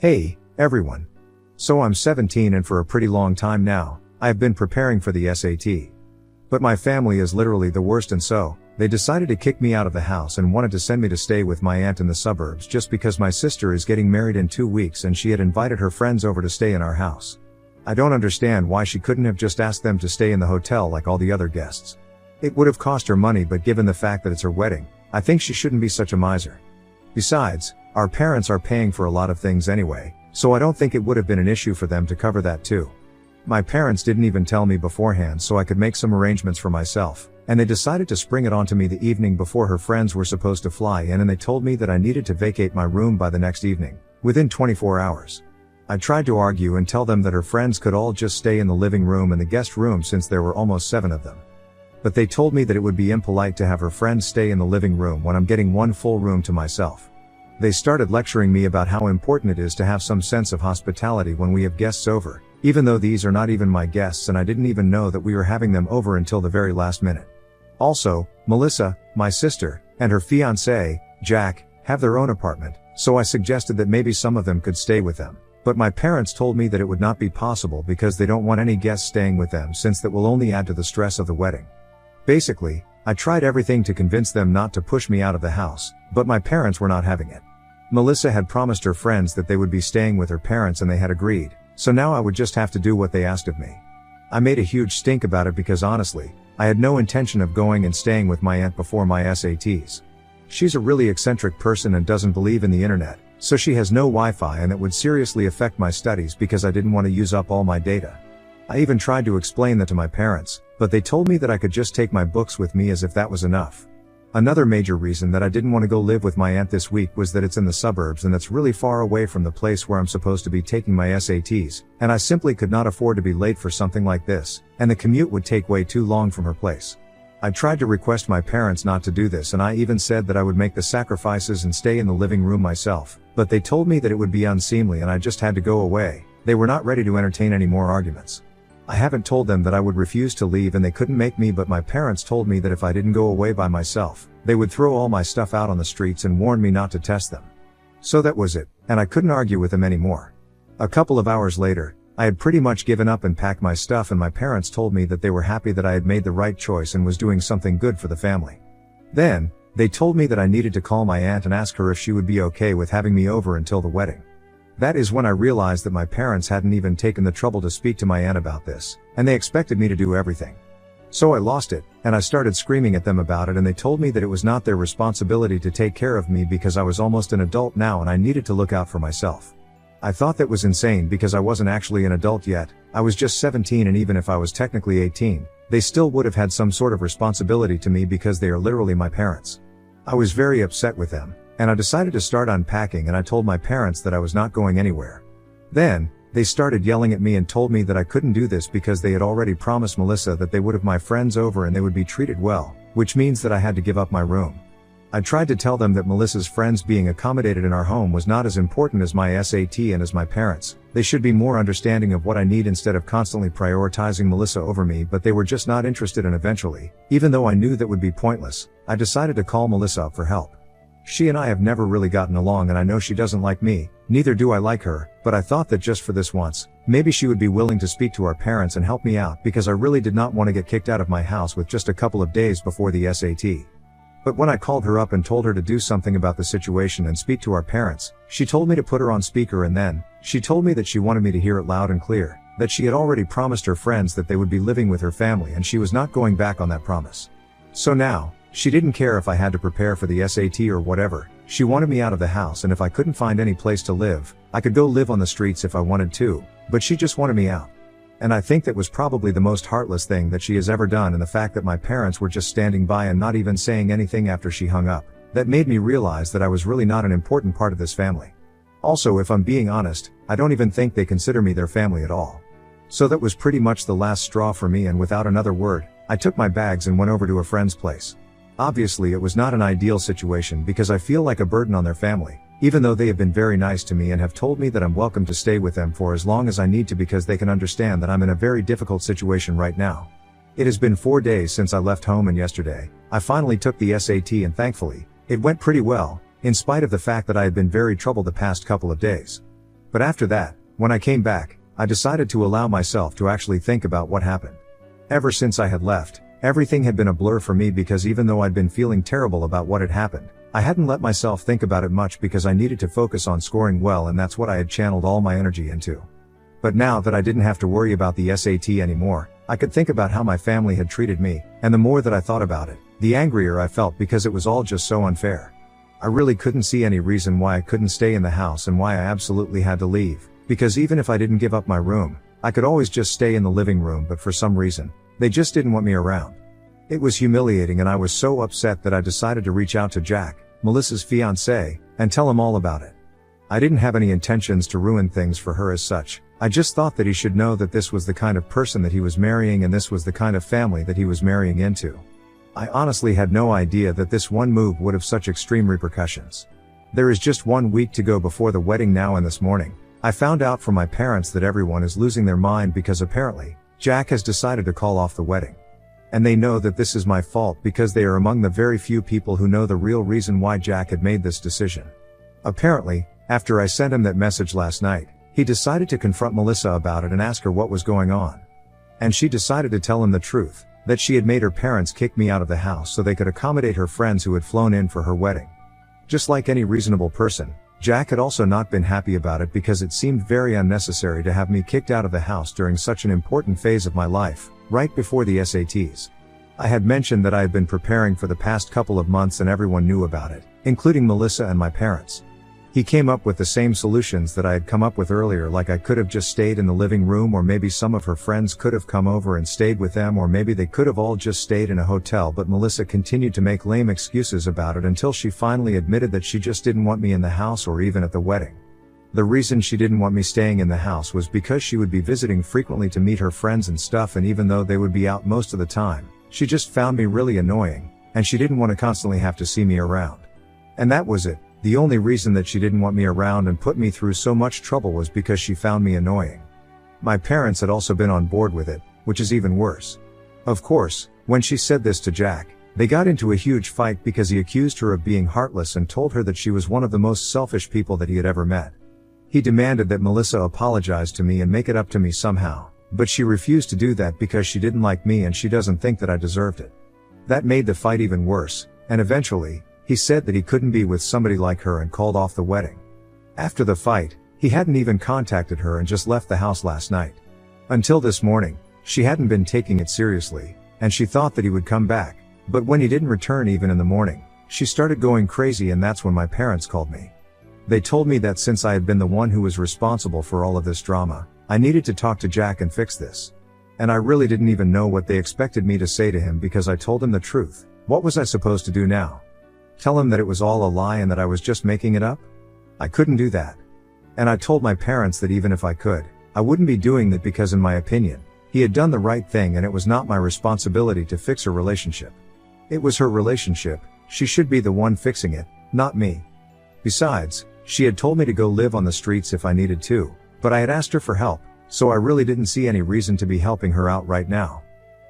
Hey, everyone. So I'm 17 and for a pretty long time now, I have been preparing for the SAT. But my family is literally the worst, and so, they decided to kick me out of the house and wanted to send me to stay with my aunt in the suburbs just because my sister is getting married in 2 weeks and she had invited her friends over to stay in our house. I don't understand why she couldn't have just asked them to stay in the hotel like all the other guests. It would have cost her money, but given the fact that it's her wedding, I think she shouldn't be such a miser. Besides, our parents are paying for a lot of things anyway, so I don't think it would have been an issue for them to cover that too. My parents didn't even tell me beforehand so I could make some arrangements for myself, and they decided to spring it onto me the evening before her friends were supposed to fly in, and they told me that I needed to vacate my room by the next evening, within 24 hours. I tried to argue and tell them that her friends could all just stay in the living room and the guest room since there were almost 7 of them. But they told me that it would be impolite to have her friends stay in the living room when I'm getting one full room to myself. They started lecturing me about how important it is to have some sense of hospitality when we have guests over, even though these are not even my guests and I didn't even know that we were having them over until the very last minute. Also, Melissa, my sister, and her fiancé, Jack, have their own apartment, so I suggested that maybe some of them could stay with them. But my parents told me that it would not be possible because they don't want any guests staying with them since that will only add to the stress of the wedding. Basically, I tried everything to convince them not to push me out of the house, but my parents were not having it. Melissa had promised her friends that they would be staying with her parents and they had agreed, so now I would just have to do what they asked of me. I made a huge stink about it because honestly, I had no intention of going and staying with my aunt before my SATs. She's a really eccentric person and doesn't believe in the internet, so she has no Wi-Fi and that would seriously affect my studies because I didn't want to use up all my data. I even tried to explain that to my parents, but they told me that I could just take my books with me as if that was enough. Another major reason that I didn't want to go live with my aunt this week was that it's in the suburbs and that's really far away from the place where I'm supposed to be taking my SATs, and I simply could not afford to be late for something like this, and the commute would take way too long from her place. I tried to request my parents not to do this, and I even said that I would make the sacrifices and stay in the living room myself, but they told me that it would be unseemly and I just had to go away. They were not ready to entertain any more arguments. I haven't told them that I would refuse to leave and they couldn't make me, but my parents told me that if I didn't go away by myself, they would throw all my stuff out on the streets and warned me not to test them. So that was it, and I couldn't argue with them anymore. A couple of hours later, I had pretty much given up and packed my stuff, and my parents told me that they were happy that I had made the right choice and was doing something good for the family. Then, they told me that I needed to call my aunt and ask her if she would be okay with having me over until the wedding. That is when I realized that my parents hadn't even taken the trouble to speak to my aunt about this, and they expected me to do everything. So I lost it, and I started screaming at them about it, and they told me that it was not their responsibility to take care of me because I was almost an adult now and I needed to look out for myself. I thought that was insane because I wasn't actually an adult yet, I was just 17, and even if I was technically 18, they still would have had some sort of responsibility to me because they are literally my parents. I was very upset with them, and I decided to start unpacking, and I told my parents that I was not going anywhere. Then, they started yelling at me and told me that I couldn't do this because they had already promised Melissa that they would have my friends over and they would be treated well, which means that I had to give up my room. I tried to tell them that Melissa's friends being accommodated in our home was not as important as my SAT and as my parents. They should be more understanding of what I need instead of constantly prioritizing Melissa over me, but they were just not interested, and eventually, even though I knew that would be pointless, I decided to call Melissa up for help. She and I have never really gotten along, and I know she doesn't like me, neither do I like her, but I thought that just for this once, maybe she would be willing to speak to our parents and help me out because I really did not want to get kicked out of my house with just a couple of days before the SAT. But when I called her up and told her to do something about the situation and speak to our parents, she told me to put her on speaker, and then, she told me that she wanted me to hear it loud and clear, that she had already promised her friends that they would be living with her family and she was not going back on that promise. So now, she didn't care if I had to prepare for the SAT or whatever, she wanted me out of the house, and if I couldn't find any place to live, I could go live on the streets if I wanted to, but she just wanted me out. And I think that was probably the most heartless thing that she has ever done, and the fact that my parents were just standing by and not even saying anything after she hung up, that made me realize that I was really not an important part of this family. Also, if I'm being honest, I don't even think they consider me their family at all. So that was pretty much the last straw for me, and without another word, I took my bags and went over to a friend's place. Obviously it was not an ideal situation because I feel like a burden on their family, even though they have been very nice to me and have told me that I'm welcome to stay with them for as long as I need to because they can understand that I'm in a very difficult situation right now. It has been 4 days since I left home, and yesterday, I finally took the SAT, and thankfully, it went pretty well, in spite of the fact that I had been very troubled the past couple of days. But after that, when I came back, I decided to allow myself to actually think about what happened. Ever since I had left, everything had been a blur for me because even though I'd been feeling terrible about what had happened, I hadn't let myself think about it much because I needed to focus on scoring well, and that's what I had channeled all my energy into. But now that I didn't have to worry about the SAT anymore, I could think about how my family had treated me, and the more that I thought about it, the angrier I felt because it was all just so unfair. I really couldn't see any reason why I couldn't stay in the house and why I absolutely had to leave, because even if I didn't give up my room, I could always just stay in the living room, but for some reason, they just didn't want me around. It was humiliating, and I was so upset that I decided to reach out to Jack, Melissa's fiancé, and tell him all about it. I didn't have any intentions to ruin things for her as such. I just thought that he should know that this was the kind of person that he was marrying, and this was the kind of family that he was marrying into. I honestly had no idea that this one move would have such extreme repercussions. There is just 1 week to go before the wedding now, and this morning, I found out from my parents that everyone is losing their mind because apparently, Jack has decided to call off the wedding. And they know that this is my fault because they are among the very few people who know the real reason why Jack had made this decision. Apparently, after I sent him that message last night, he decided to confront Melissa about it and ask her what was going on. And she decided to tell him the truth, that she had made her parents kick me out of the house so they could accommodate her friends who had flown in for her wedding. Just like any reasonable person, Jack had also not been happy about it because it seemed very unnecessary to have me kicked out of the house during such an important phase of my life, right before the SATs. I had mentioned that I had been preparing for the past couple of months and everyone knew about it, including Melissa and my parents. He came up with the same solutions that I had come up with earlier, like I could have just stayed in the living room, or maybe some of her friends could have come over and stayed with them, or maybe they could have all just stayed in a hotel, but Melissa continued to make lame excuses about it until she finally admitted that she just didn't want me in the house or even at the wedding. The reason she didn't want me staying in the house was because she would be visiting frequently to meet her friends and stuff, and even though they would be out most of the time, she just found me really annoying, and she didn't want to constantly have to see me around. And that was it. The only reason that she didn't want me around and put me through so much trouble was because she found me annoying. My parents had also been on board with it, which is even worse. Of course, when she said this to Jack, they got into a huge fight because he accused her of being heartless and told her that she was one of the most selfish people that he had ever met. He demanded that Melissa apologize to me and make it up to me somehow, but she refused to do that because she didn't like me and she doesn't think that I deserved it. That made the fight even worse, and eventually, he said that he couldn't be with somebody like her and called off the wedding. After the fight, he hadn't even contacted her and just left the house last night. Until this morning, she hadn't been taking it seriously, and she thought that he would come back, but when he didn't return even in the morning, she started going crazy, and that's when my parents called me. They told me that since I had been the one who was responsible for all of this drama, I needed to talk to Jack and fix this. And I really didn't even know what they expected me to say to him because I told him the truth. What was I supposed to do now? Tell him that it was all a lie and that I was just making it up? I couldn't do that. And I told my parents that even if I could, I wouldn't be doing that because in my opinion, he had done the right thing and it was not my responsibility to fix her relationship. It was her relationship, she should be the one fixing it, not me. Besides, she had told me to go live on the streets if I needed to, but I had asked her for help, so I really didn't see any reason to be helping her out right now.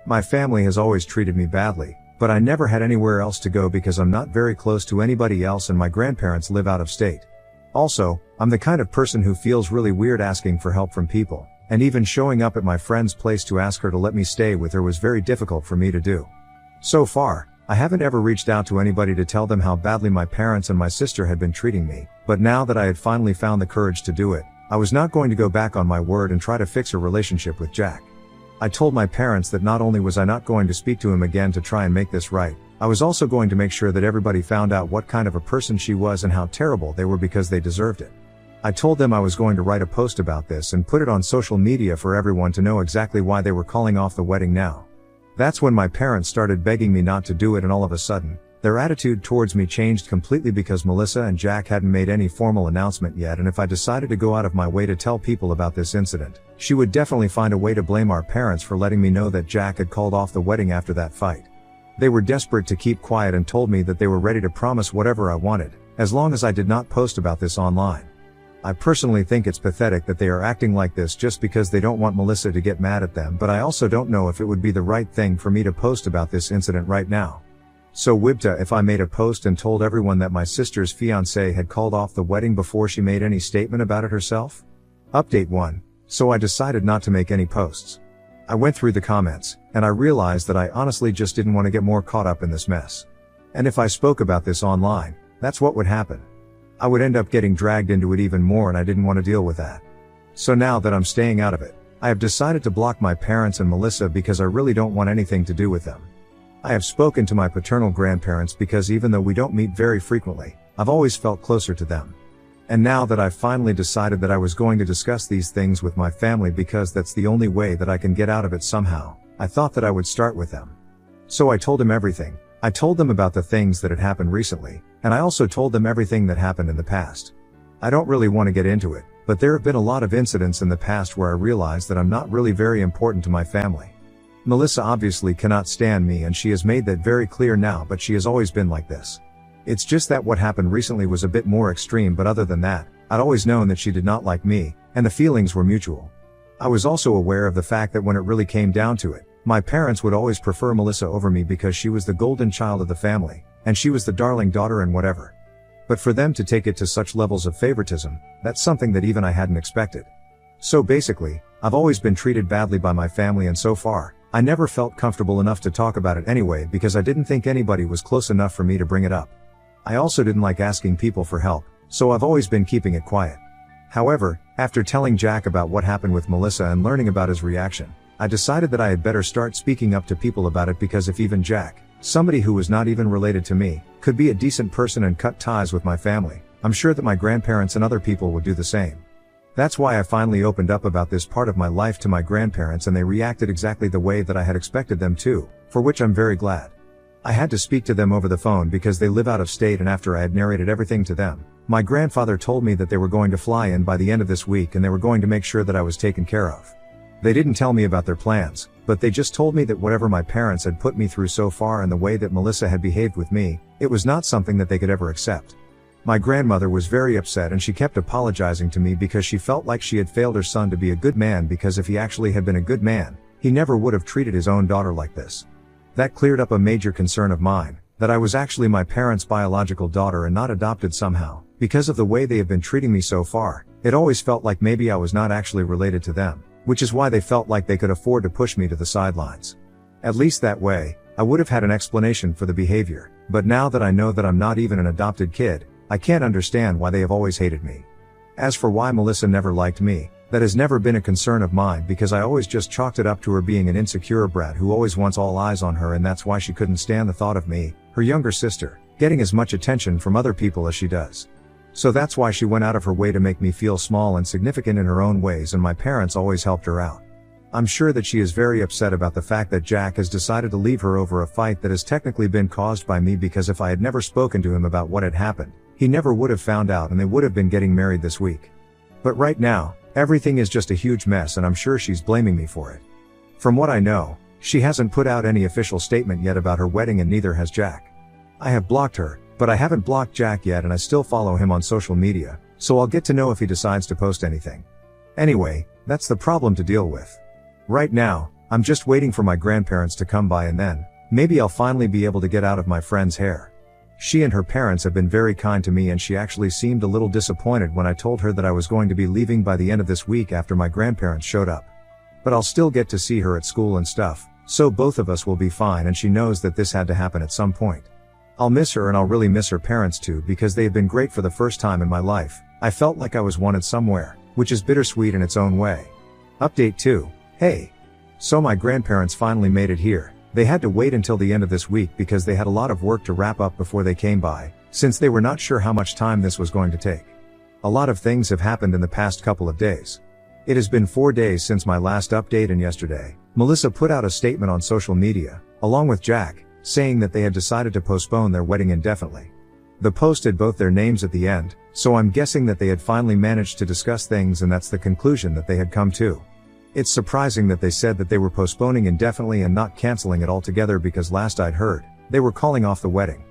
My family has always treated me badly, but I never had anywhere else to go because I'm not very close to anybody else and my grandparents live out of state. Also, I'm the kind of person who feels really weird asking for help from people, and even showing up at my friend's place to ask her to let me stay with her was very difficult for me to do. So far, I haven't ever reached out to anybody to tell them how badly my parents and my sister had been treating me, but now that I had finally found the courage to do it, I was not going to go back on my word and try to fix her relationship with Jack. I told my parents that not only was I not going to speak to him again to try and make this right, I was also going to make sure that everybody found out what kind of a person she was and how terrible they were because they deserved it. I told them I was going to write a post about this and put it on social media for everyone to know exactly why they were calling off the wedding now. That's when my parents started begging me not to do it, and all of a sudden, their attitude towards me changed completely because Melissa and Jack hadn't made any formal announcement yet, and if I decided to go out of my way to tell people about this incident, she would definitely find a way to blame our parents for letting me know that Jack had called off the wedding after that fight. They were desperate to keep quiet and told me that they were ready to promise whatever I wanted, as long as I did not post about this online. I personally think it's pathetic that they are acting like this just because they don't want Melissa to get mad at them, but I also don't know if it would be the right thing for me to post about this incident right now. So Wibta, if I made a post and told everyone that my sister's fiancé had called off the wedding before she made any statement about it herself? Update 1. So I decided not to make any posts. I went through the comments, and I realized that I honestly just didn't want to get more caught up in this mess. And if I spoke about this online, that's what would happen. I would end up getting dragged into it even more, and I didn't want to deal with that. So now that I'm staying out of it, I have decided to block my parents and Melissa because I really don't want anything to do with them. I have spoken to my paternal grandparents because even though we don't meet very frequently, I've always felt closer to them. And now that I've finally decided that I was going to discuss these things with my family because that's the only way that I can get out of it somehow, I thought that I would start with them. So I told them everything. I told them about the things that had happened recently, and I also told them everything that happened in the past. I don't really want to get into it, but there have been a lot of incidents in the past where I realized that I'm not really very important to my family. Melissa obviously cannot stand me, and she has made that very clear now, but she has always been like this. It's just that what happened recently was a bit more extreme, but other than that, I'd always known that she did not like me, and the feelings were mutual. I was also aware of the fact that when it really came down to it, my parents would always prefer Melissa over me because she was the golden child of the family, and she was the darling daughter and whatever. But for them to take it to such levels of favoritism, that's something that even I hadn't expected. So basically, I've always been treated badly by my family, and so far, I never felt comfortable enough to talk about it anyway because I didn't think anybody was close enough for me to bring it up. I also didn't like asking people for help, so I've always been keeping it quiet. However, after telling Jack about what happened with Melissa and learning about his reaction, I decided that I had better start speaking up to people about it, because if even Jack, somebody who was not even related to me, could be a decent person and cut ties with my family, I'm sure that my grandparents and other people would do the same. That's why I finally opened up about this part of my life to my grandparents, and they reacted exactly the way that I had expected them to, for which I'm very glad. I had to speak to them over the phone because they live out of state, and after I had narrated everything to them, my grandfather told me that they were going to fly in by the end of this week and they were going to make sure that I was taken care of. They didn't tell me about their plans, but they just told me that whatever my parents had put me through so far and the way that Melissa had behaved with me, it was not something that they could ever accept. My grandmother was very upset, and she kept apologizing to me because she felt like she had failed her son to be a good man, because if he actually had been a good man, he never would have treated his own daughter like this. That cleared up a major concern of mine, that I was actually my parents' biological daughter and not adopted somehow. Because of the way they have been treating me so far, it always felt like maybe I was not actually related to them, which is why they felt like they could afford to push me to the sidelines. At least that way, I would have had an explanation for the behavior, but now that I know that I'm not even an adopted kid, I can't understand why they have always hated me. As for why Melissa never liked me, that has never been a concern of mine, because I always just chalked it up to her being an insecure brat who always wants all eyes on her, and that's why she couldn't stand the thought of me, her younger sister, getting as much attention from other people as she does. So that's why she went out of her way to make me feel small and significant in her own ways, and my parents always helped her out. I'm sure that she is very upset about the fact that Jack has decided to leave her over a fight that has technically been caused by me, because if I had never spoken to him about what had happened, he never would have found out and they would have been getting married this week. But right now, everything is just a huge mess, and I'm sure she's blaming me for it. From what I know, she hasn't put out any official statement yet about her wedding, and neither has Jack. I have blocked her, but I haven't blocked Jack yet, and I still follow him on social media, so I'll get to know if he decides to post anything. Anyway, that's the problem to deal with. Right now, I'm just waiting for my grandparents to come by, and then, maybe I'll finally be able to get out of my friend's hair. She and her parents have been very kind to me, and she actually seemed a little disappointed when I told her that I was going to be leaving by the end of this week after my grandparents showed up. But I'll still get to see her at school and stuff, so both of us will be fine, and she knows that this had to happen at some point. I'll miss her, and I'll really miss her parents too, because they have been great. For the first time in my life, I felt like I was wanted somewhere, which is bittersweet in its own way. Update 2. Hey. So my grandparents finally made it here. They had to wait until the end of this week because they had a lot of work to wrap up before they came by, since they were not sure how much time this was going to take. A lot of things have happened in the past couple of days. It has been 4 days since my last update, and yesterday, Melissa put out a statement on social media, along with Jack, saying that they had decided to postpone their wedding indefinitely. The post had both their names at the end, so I'm guessing that they had finally managed to discuss things, and that's the conclusion that they had come to. It's surprising that they said that they were postponing indefinitely and not canceling it altogether, because last I'd heard, they were calling off the wedding.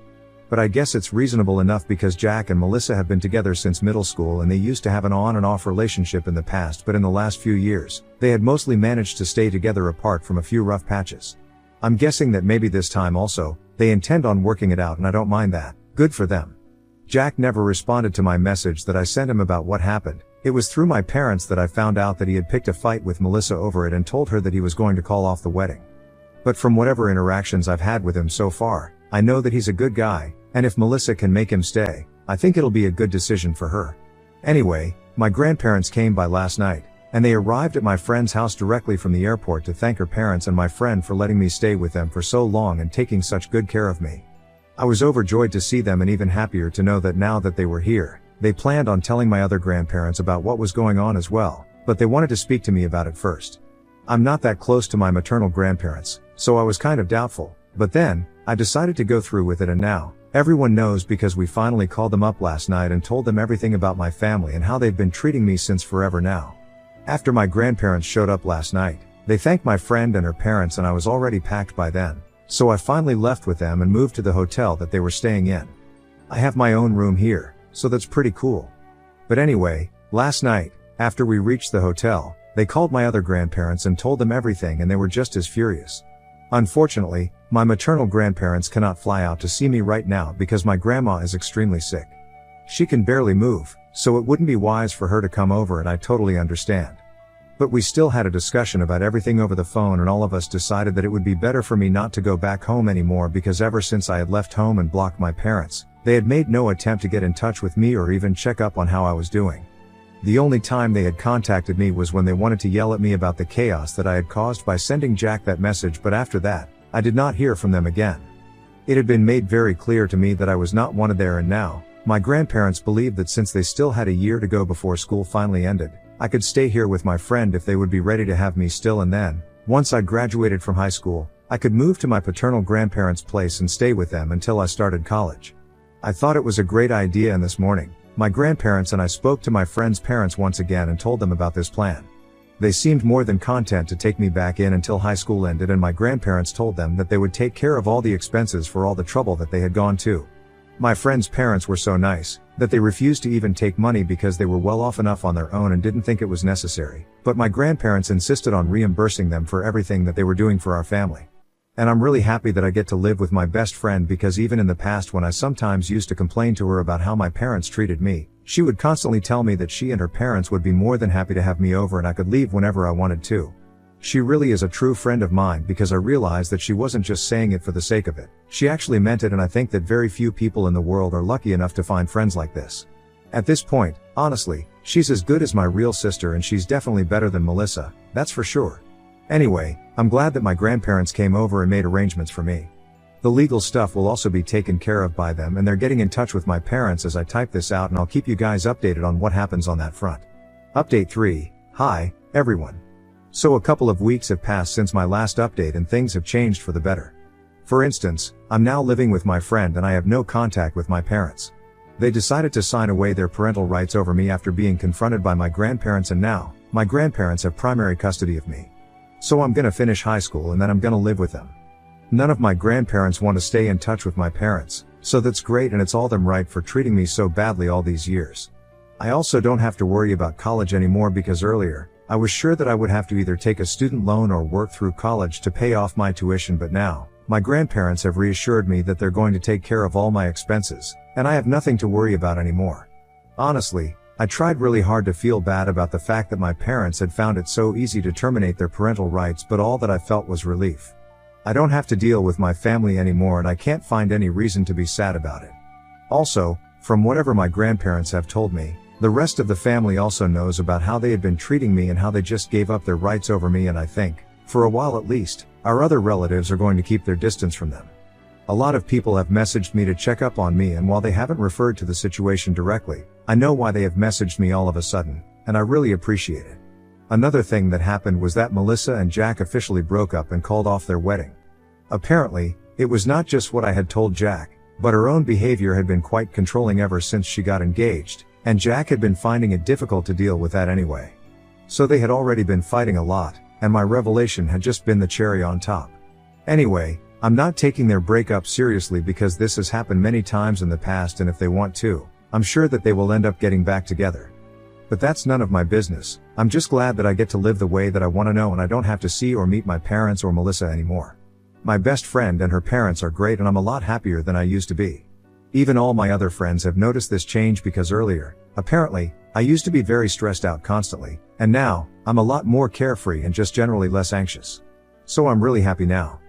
But I guess it's reasonable enough because Jack and Melissa have been together since middle school, and they used to have an on and off relationship in the past, but in the last few years, they had mostly managed to stay together apart from a few rough patches. I'm guessing that maybe this time also, they intend on working it out, and I don't mind that. Good for them. Jack never responded to my message that I sent him about what happened. It was through my parents that I found out that he had picked a fight with Melissa over it and told her that he was going to call off the wedding. But from whatever interactions I've had with him so far, I know that he's a good guy, and if Melissa can make him stay, I think it'll be a good decision for her. Anyway, my grandparents came by last night, and they arrived at my friend's house directly from the airport to thank her parents and my friend for letting me stay with them for so long and taking such good care of me. I was overjoyed to see them and even happier to know that now that they were here, they planned on telling my other grandparents about what was going on as well, but they wanted to speak to me about it first. I'm not that close to my maternal grandparents, so I was kind of doubtful, but then, I decided to go through with it and now, everyone knows because we finally called them up last night and told them everything about my family and how they've been treating me since forever now. After my grandparents showed up last night, they thanked my friend and her parents and I was already packed by then, so I finally left with them and moved to the hotel that they were staying in. I have my own room here, so that's pretty cool. But anyway, last night, after we reached the hotel, they called my other grandparents and told them everything and they were just as furious. Unfortunately, my maternal grandparents cannot fly out to see me right now because my grandma is extremely sick. She can barely move, so it wouldn't be wise for her to come over and I totally understand. But we still had a discussion about everything over the phone and all of us decided that it would be better for me not to go back home anymore because ever since I had left home and blocked my parents, they had made no attempt to get in touch with me or even check up on how I was doing. The only time they had contacted me was when they wanted to yell at me about the chaos that I had caused by sending Jack that message, but after that, I did not hear from them again. It had been made very clear to me that I was not wanted there and now, my grandparents believed that since they still had a year to go before school finally ended, I could stay here with my friend if they would be ready to have me still and then, once I graduated from high school, I could move to my paternal grandparents' place and stay with them until I started college. I thought it was a great idea and this morning, my grandparents and I spoke to my friend's parents once again and told them about this plan. They seemed more than content to take me back in until high school ended and my grandparents told them that they would take care of all the expenses for all the trouble that they had gone to. My friend's parents were so nice, that they refused to even take money because they were well off enough on their own and didn't think it was necessary, but my grandparents insisted on reimbursing them for everything that they were doing for our family. And I'm really happy that I get to live with my best friend because even in the past when I sometimes used to complain to her about how my parents treated me, she would constantly tell me that she and her parents would be more than happy to have me over and I could leave whenever I wanted to. She really is a true friend of mine because I realized that she wasn't just saying it for the sake of it. She actually meant it and I think that very few people in the world are lucky enough to find friends like this. At this point, honestly, she's as good as my real sister and she's definitely better than Melissa, that's for sure. Anyway, I'm glad that my grandparents came over and made arrangements for me. The legal stuff will also be taken care of by them and they're getting in touch with my parents as I type this out and I'll keep you guys updated on what happens on that front. Update 3. Hi, everyone. So a couple of weeks have passed since my last update and things have changed for the better. For instance, I'm now living with my friend and I have no contact with my parents. They decided to sign away their parental rights over me after being confronted by my grandparents and now, my grandparents have primary custody of me. So I'm gonna finish high school and then I'm gonna live with them. None of my grandparents want to stay in touch with my parents, so that's great and it's all them right for treating me so badly all these years. I also don't have to worry about college anymore because earlier, I was sure that I would have to either take a student loan or work through college to pay off my tuition, but now, my grandparents have reassured me that they're going to take care of all my expenses, and I have nothing to worry about anymore. Honestly, I tried really hard to feel bad about the fact that my parents had found it so easy to terminate their parental rights, but all that I felt was relief. I don't have to deal with my family anymore and I can't find any reason to be sad about it. Also, from whatever my grandparents have told me, the rest of the family also knows about how they had been treating me and how they just gave up their rights over me, and I think, for a while at least, our other relatives are going to keep their distance from them. A lot of people have messaged me to check up on me, and while they haven't referred to the situation directly, I know why they have messaged me all of a sudden, and I really appreciate it. Another thing that happened was that Melissa and Jack officially broke up and called off their wedding. Apparently, it was not just what I had told Jack, but her own behavior had been quite controlling ever since she got engaged, and Jack had been finding it difficult to deal with that anyway. So they had already been fighting a lot, and my revelation had just been the cherry on top. Anyway, I'm not taking their breakup seriously because this has happened many times in the past, and if they want to, I'm sure that they will end up getting back together. But that's none of my business. I'm just glad that I get to live the way that I want to know and I don't have to see or meet my parents or Melissa anymore. My best friend and her parents are great and I'm a lot happier than I used to be. Even all my other friends have noticed this change because earlier, Apparently, I used to be very stressed out constantly, and now, I'm a lot more carefree and just generally less anxious. So I'm really happy now.